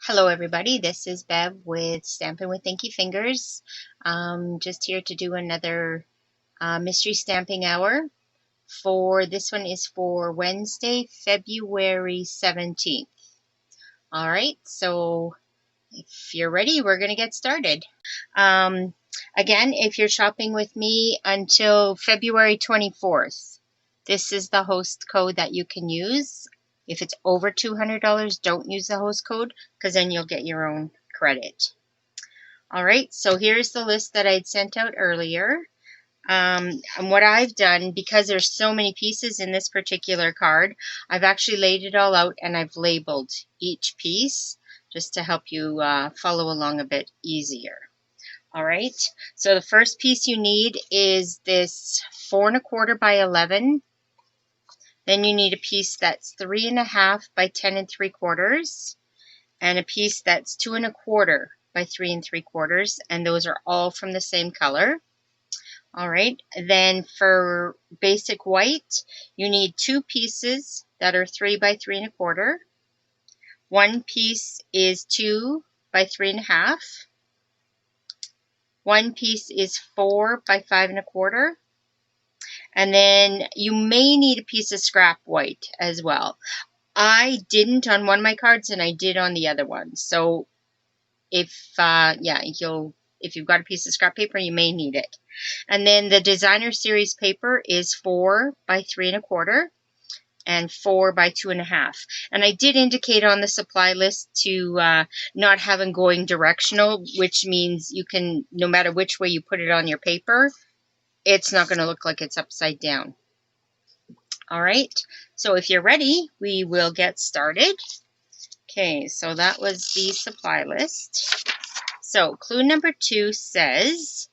Hello everybody, this is Bev with Stampin' with Inkie Fingers. Just here to do another mystery stamping hour. This one is for Wednesday, February 17th. Alright, so if you're ready, we're going to get started. Again, if you're shopping with me until February 24th, this is the host code that you can use. If it's over $200, don't use the host code because then you'll get your own credit. Alright, so here's the list that I'd sent out earlier. And what I've done, because there's so many pieces in this particular card, I've actually laid it all out and I've labeled each piece just to help you follow along a bit easier. Alright, so the first piece you need is this 4 1/4 by 11. Then you need a piece that's 3 1/2 by 10 3/4, and a piece that's 2 1/4 by 3 3/4, and those are all from the same color. All right, then for basic white, you need 2 pieces that are 3 by 3 1/4. One piece is 2 by 3 1/2. One piece is 4 by 5 1/4. And then you may need a piece of scrap white as well. I didn't on one of my cards and I did on the other one. So if you've got a piece of scrap paper, you may need it. And then the designer series paper is 4 by 3 1/4 and 4 by 2 1/2. And I did indicate on the supply list to not have them going directional, which means you can, no matter which way you put it on your paper, it's not going to look like it's upside down. All right, so if you're ready, we will get started. Okay, so that was the supply list. So clue number 2 says,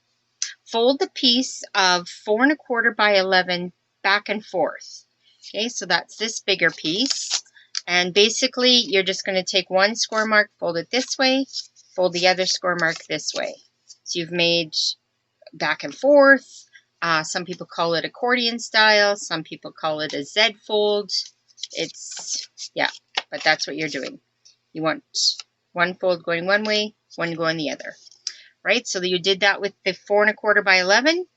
fold the piece of 4 1/4 by 11 back and forth. Okay, so that's this bigger piece. And basically, you're just going to take one score mark, fold it this way, fold the other score mark this way. So you've made back and forth. Some people call it accordion style. Some people call it a Z fold. But that's what you're doing. You want one fold going one way, one going the other. Right? So you did that with the 4 1/4 by 11.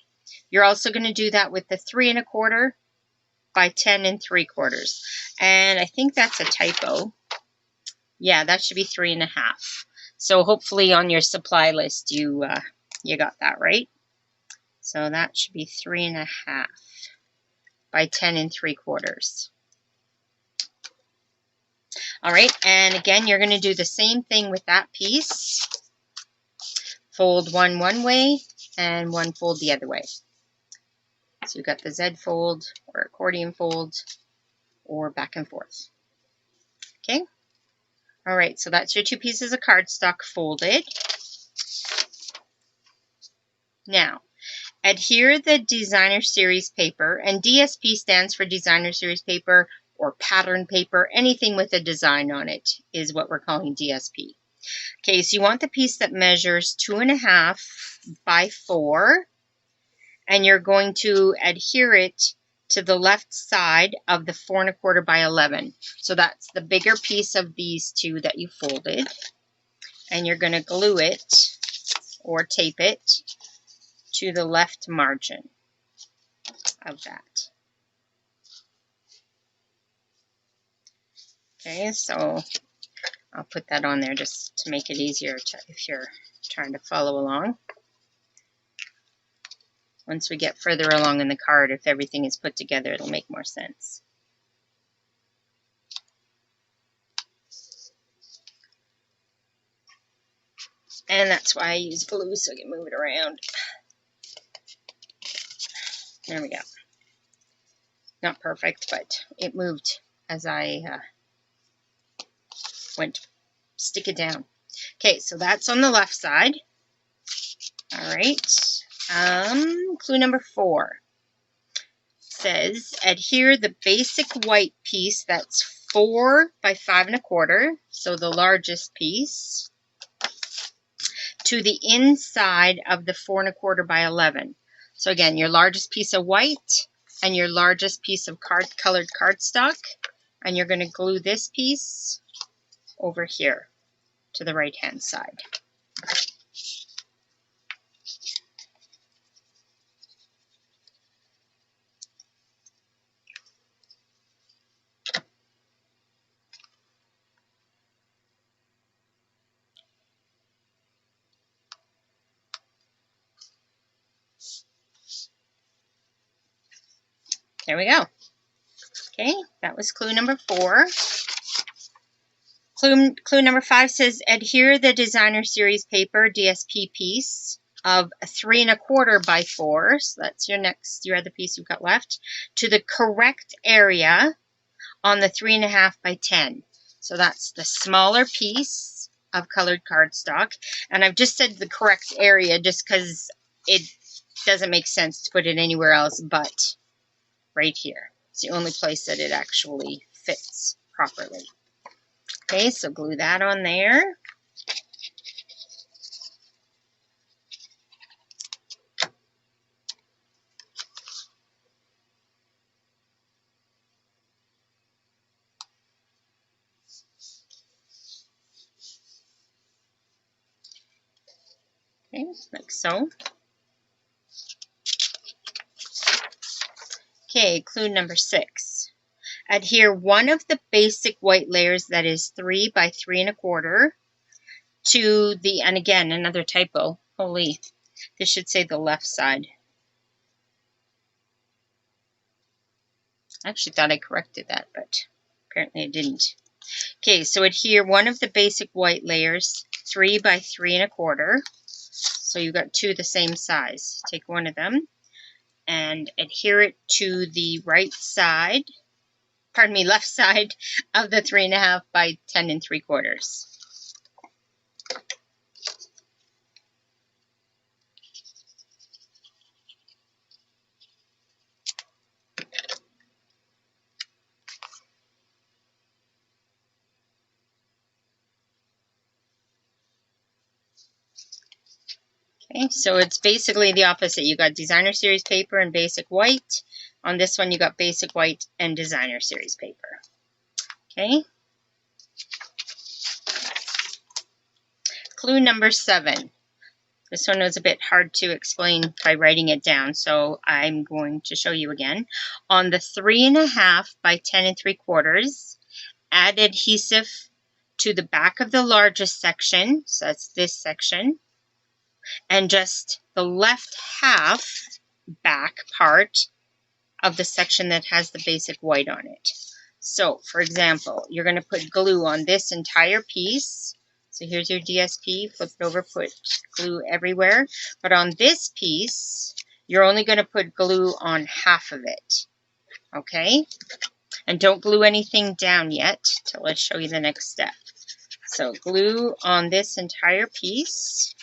You're also going to do that with the 3 1/4 by 10 3/4. And I think that's a typo. Yeah, that should be 3 1/2. So hopefully on your supply list you got that right. So that should be 3 1/2 by 10 3/4. All right, and again, you're going to do the same thing with that piece. Fold one way and one fold the other way. So you've got the Z fold or accordion fold or back and forth. Okay. All right, so that's your 2 pieces of cardstock folded. Now, adhere the designer series paper, and DSP stands for designer series paper or pattern paper. Anything with a design on it is what we're calling DSP. Okay, so you want the piece that measures 2 1/2 by 4, and you're going to adhere it to the left side of the 4 1/4 by 11. So that's the bigger piece of these 2 that you folded, and you're going to glue it or tape it to the left margin of that. Okay, so I'll put that on there just to make it easier if you're trying to follow along. Once we get further along in the card, if everything is put together, it'll make more sense. And that's why I use glue so I can move it around. There we go. Not perfect, but it moved as I went to stick it down. Okay, so that's on the left side. All right. Clue number 4 says, adhere the basic white piece that's 4 by 5 1/4, so the largest piece, to the inside of the 4 1/4 by 11. So again, your largest piece of white and your largest piece of colored cardstock, and you're going to glue this piece over here to the right hand side. There we go. Okay, that was clue number 4. Clue number 5 says, adhere the designer series paper DSP piece of 3 1/4 by 4, so that's your other piece you've got left, to the correct area on the 3 1/2 by 10. So that's the smaller piece of colored cardstock. And I've just said the correct area just because it doesn't make sense to put it anywhere else but right here. It's the only place that it actually fits properly. Okay, so glue that on there. Okay, like so. Okay, clue number 6. Adhere one of the basic white layers that is 3 by 3 1/4 to the, and again, another typo. Holy, this should say the left side. I actually thought I corrected that, but apparently I didn't. Okay, so adhere one of the basic white layers 3 by 3 1/4. So you've got 2 the same size. Take one of them and adhere it to the right side, pardon me, left side of the 3 1/2 by 10 3/4. Okay, so it's basically the opposite. You got designer series paper and basic white. On this one, you got basic white and designer series paper. Okay. Clue number 7. This one was a bit hard to explain by writing it down, so I'm going to show you again. On the 3 1/2 by 10 3/4, add adhesive to the back of the largest section, so that's this section, and just the left half back part of the section that has the basic white on it. So, for example, you're going to put glue on this entire piece. So here's your DSP, flip it over, put glue everywhere. But on this piece, you're only going to put glue on half of it. Okay? And don't glue anything down yet till I show you the next step. So glue on this entire piece.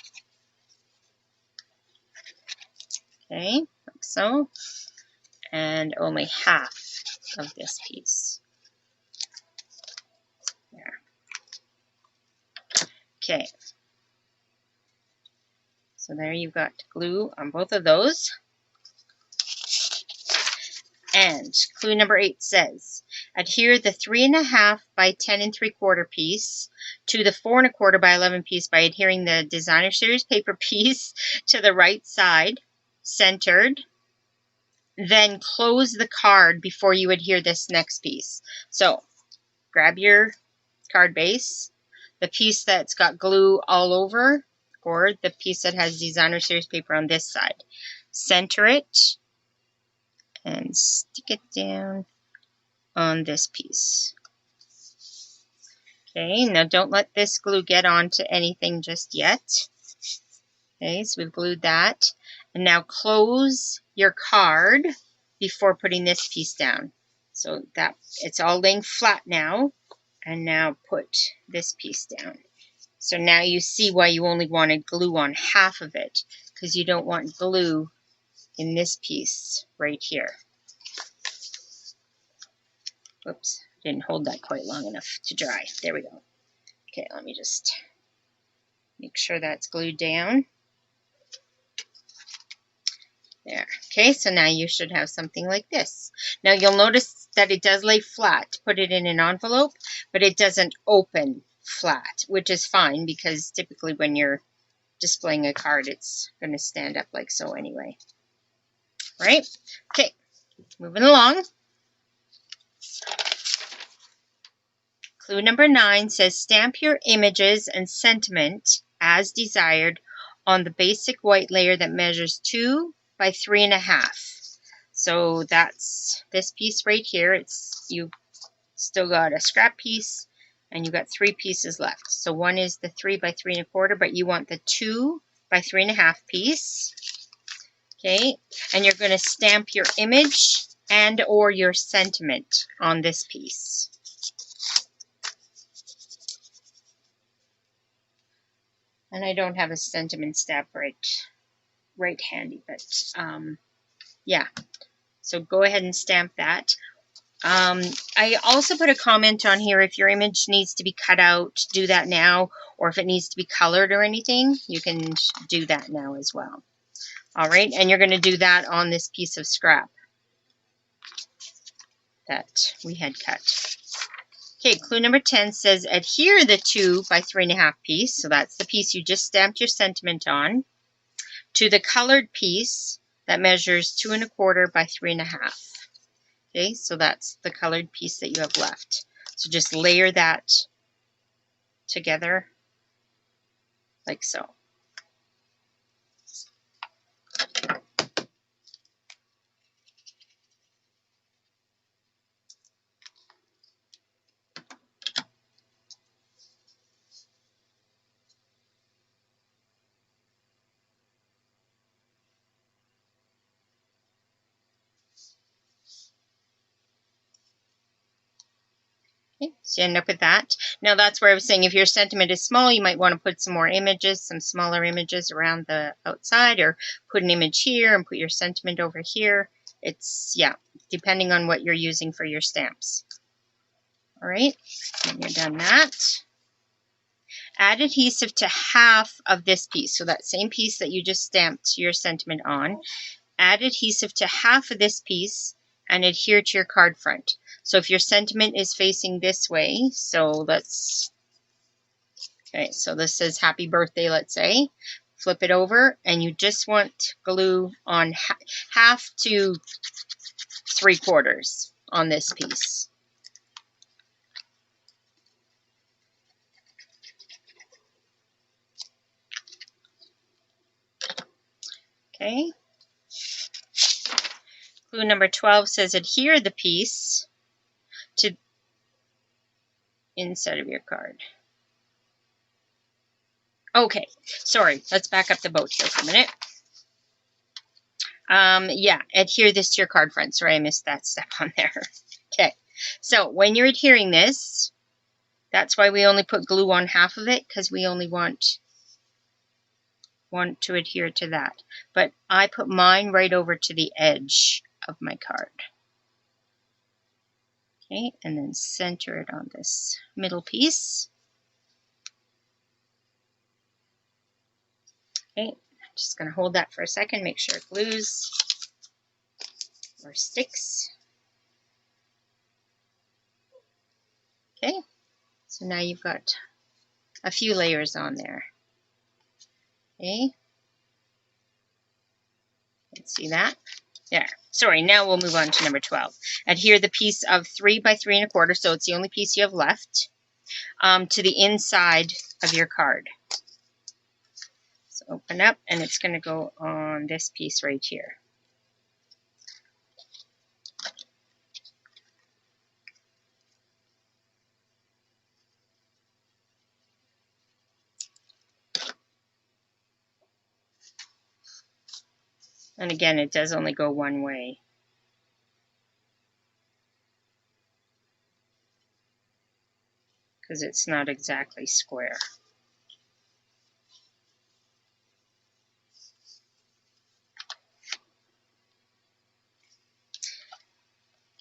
Okay, like so. And only half of this piece. There. Okay. So there you've got glue on both of those. And clue number 8 says, adhere the 3 1/2 by 10 3/4 piece to the 4 1/4 by 11 piece by adhering the designer series paper piece to the right side, centered. Then close the card before you adhere this next piece. So grab your card base, the piece that's got glue all over, or the piece that has designer series paper on this side. Center it and stick it down on this piece. Okay, now don't let this glue get onto anything just yet. Okay, so we've glued that. And now close your card before putting this piece down. So that it's all laying flat now. And now put this piece down. So now you see why you only wanted glue on half of it, because you don't want glue in this piece right here. Whoops, didn't hold that quite long enough to dry. There we go. Okay, let me just make sure that's glued down. There. Okay, so now you should have something like this. Now you'll notice that it does lay flat. Put it in an envelope, but it doesn't open flat, which is fine because typically when you're displaying a card, it's going to stand up like so anyway. Right? Okay, moving along. Clue number 9 says stamp your images and sentiment as desired on the basic white layer that measures 2 by 3.5. So that's this piece right here. You still got a scrap piece and you got 3 pieces left. So one is the 3 by 3.25, but you want the 2 by 3.5 piece. Okay, and you're going to stamp your image and or your sentiment on this piece. And I don't have a sentiment stamp right handy, but yeah. So go ahead and stamp that. I also put a comment on here, if your image needs to be cut out, do that now, or if it needs to be colored or anything, you can do that now as well. All right, and you're going to do that on this piece of scrap that we had cut. Okay, clue number 10 says adhere the 2 by 3.5 piece, so that's the piece you just stamped your sentiment on, to the colored piece that measures 2.25 by 3.5. Okay, so that's the colored piece that you have left. So just layer that together like so. Okay, so you end up with that. Now that's where I was saying if your sentiment is small, you might want to put some more images, some smaller images around the outside, or put an image here and put your sentiment over here. It's, yeah, depending on what you're using for your stamps. All right, when you're done that, add adhesive to half of this piece. So that same piece that you just stamped your sentiment on, add adhesive to half of this piece and adhere to your card front. So if your sentiment is facing this way, so let's, okay, so this says happy birthday, let's say, flip it over and you just want glue on half to 3/4 on this piece. Okay. Clue number 12 says adhere the piece to inside of your card. Okay, sorry, let's back up the boat here for a minute. Yeah, adhere this to your card front. Sorry, I missed that step on there. Okay, so when you're adhering this, that's why we only put glue on half of it, because we only want to adhere to that. But I put mine right over to the edge of my card. Okay, and then center it on this middle piece. Okay, I'm just going to hold that for a second, make sure it glues or sticks. Okay, so now you've got a few layers on there. Okay, let's see that. There. Sorry, now we'll move on to number 12. Adhere the piece of 3 by 3.25, so it's the only piece you have left, to the inside of your card. So open up, and it's going to go on this piece right here. And again, it does only go one way. Because it's not exactly square.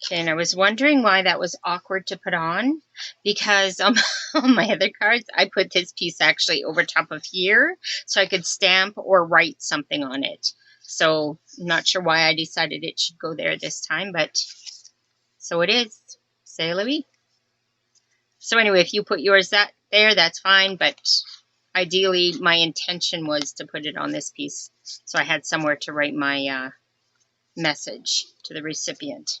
Okay, and I was wondering why that was awkward to put on, because on my other cards, I put this piece actually over top of here, so I could stamp or write something on it. So I'm not sure why I decided it should go there this time, but so it is. C'est la vie. So anyway, if you put yours there, that's fine, but ideally my intention was to put it on this piece so I had somewhere to write my message to the recipient.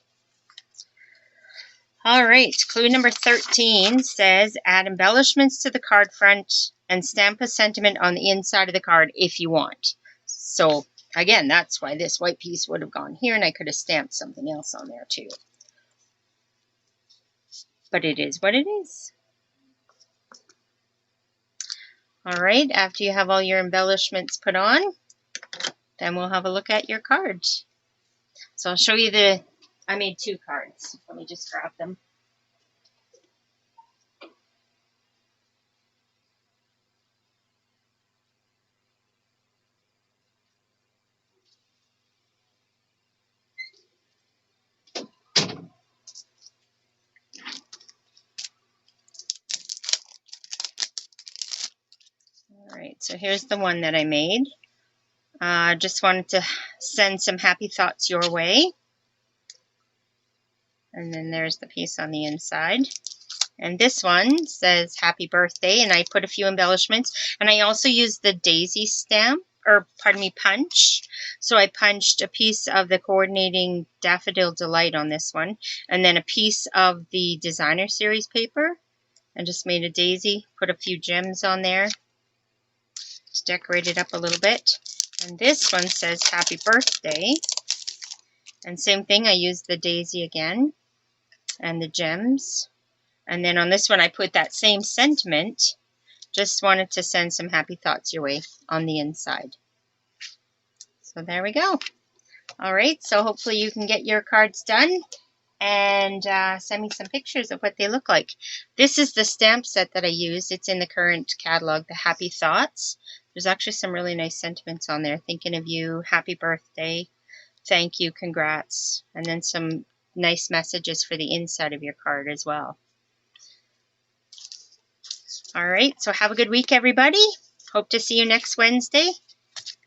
All right, clue number 13 says add embellishments to the card front and stamp a sentiment on the inside of the card if you want. So again, that's why this white piece would have gone here, and I could have stamped something else on there too. But it is what it is. All right, after you have all your embellishments put on, then we'll have a look at your cards. So I'll show you I made 2 cards. Let me just grab them. All right, so here's the one that I made. Just wanted to send some happy thoughts your way. And then there's the piece on the inside. And this one says happy birthday, and I put a few embellishments. And I also used the daisy stamp, or pardon me, punch. So I punched a piece of the coordinating Daffodil Delight on this one, and then a piece of the designer series paper, and just made a daisy, put a few gems on there to decorate it up a little bit. And this one says happy birthday, and same thing, I used the daisy again and the gems. And then on this one I put that same sentiment, just wanted to send some happy thoughts your way on the inside. So there we go. All right, so hopefully you can get your cards done and send me some pictures of what they look like. This is the stamp set that I use. It's in the current catalog, the Happy Thoughts. There's actually some really nice sentiments on there. Thinking of you, happy birthday, thank you, congrats, and then some nice messages for the inside of your card as well. All right, so have a good week, everybody. Hope to see you next Wednesday.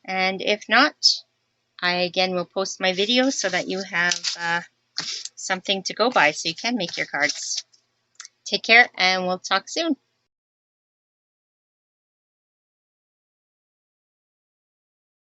And if not, I again will post my videos so that you have something to go by so you can make your cards. Take care, and we'll talk soon.